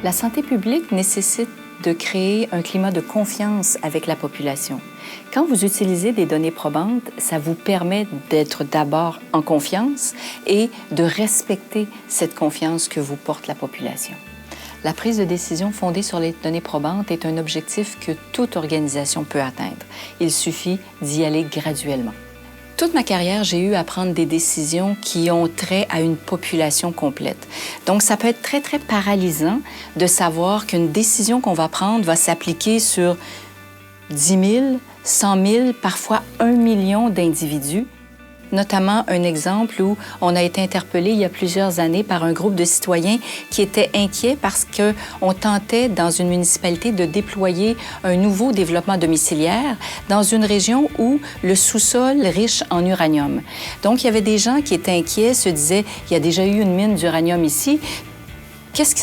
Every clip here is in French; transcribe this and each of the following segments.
La santé publique nécessite de créer un climat de confiance avec la population. Quand vous utilisez des données probantes, ça vous permet d'être d'abord en confiance et de respecter cette confiance que vous porte la population. La prise de décision fondée sur les données probantes est un objectif que toute organisation peut atteindre. Il suffit d'y aller graduellement. Toute ma carrière, j'ai eu à prendre des décisions qui ont trait à une population complète. Donc, ça peut être très, très paralysant de savoir qu'une décision qu'on va prendre va s'appliquer sur 10 000, 100 000, parfois 1 million d'individus. Notamment un exemple où on a été interpellé il y a plusieurs années par un groupe de citoyens qui étaient inquiets parce qu'on tentait dans une municipalité de déployer un nouveau développement domiciliaire dans une région où le sous-sol riche en uranium. Donc, il y avait des gens qui étaient inquiets, se disaient, il y a déjà eu une mine d'uranium ici. Qu'est-ce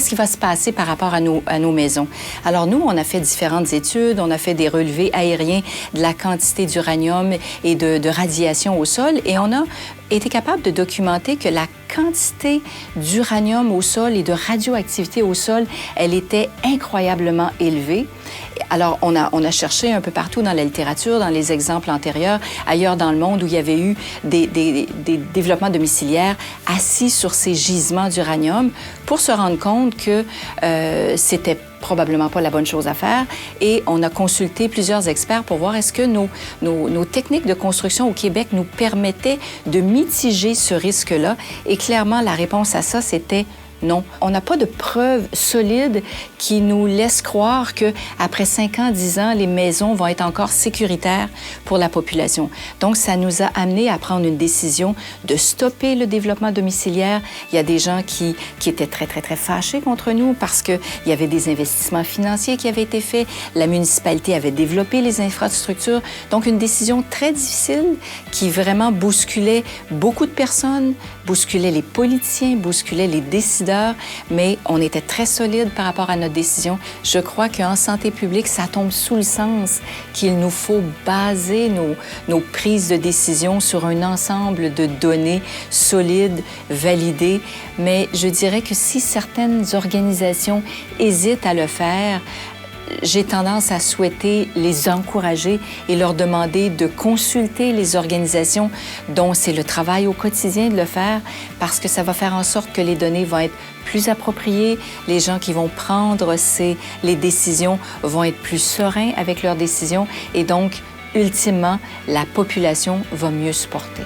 qui va se passer par rapport à nos maisons? Alors, nous, on a fait différentes études, on a fait des relevés aériens de la quantité d'uranium et de radiation au sol, et on a été capable de documenter que la quantité d'uranium au sol et de radioactivité au sol, elle était incroyablement élevée. Alors, on a cherché un peu partout dans la littérature, dans les exemples antérieurs, ailleurs dans le monde où il y avait eu des développements domiciliaires assis sur ces gisements d'uranium pour se rendre compte que c'était probablement pas la bonne chose à faire. Et on a consulté plusieurs experts pour voir est-ce que nos techniques de construction au Québec nous permettaient de mitiger ce risque-là. Et clairement, la réponse à ça, c'était non. On n'a pas de preuves solides qui nous laissent croire qu'après 5 ans, 10 ans, les maisons vont être encore sécuritaires pour la population. Donc, ça nous a amené à prendre une décision de stopper le développement domiciliaire. Il y a des gens qui étaient très, très, très fâchés contre nous parce qu'il y avait des investissements financiers qui avaient été faits. La municipalité avait développé les infrastructures. Donc, une décision très difficile qui vraiment bousculait beaucoup de personnes, bousculait les politiciens, bousculait les décideurs, mais on était très solide par rapport à notre décision. Je crois qu'en santé publique, ça tombe sous le sens qu'il nous faut baser nos prises de décision sur un ensemble de données solides, validées. Mais je dirais que si certaines organisations hésitent à le faire, j'ai tendance à souhaiter les encourager et leur demander de consulter les organisations dont c'est le travail au quotidien de le faire parce que ça va faire en sorte que les données vont être plus appropriées, les gens qui vont prendre les décisions vont être plus sereins avec leurs décisions et donc, ultimement, la population va mieux se porter.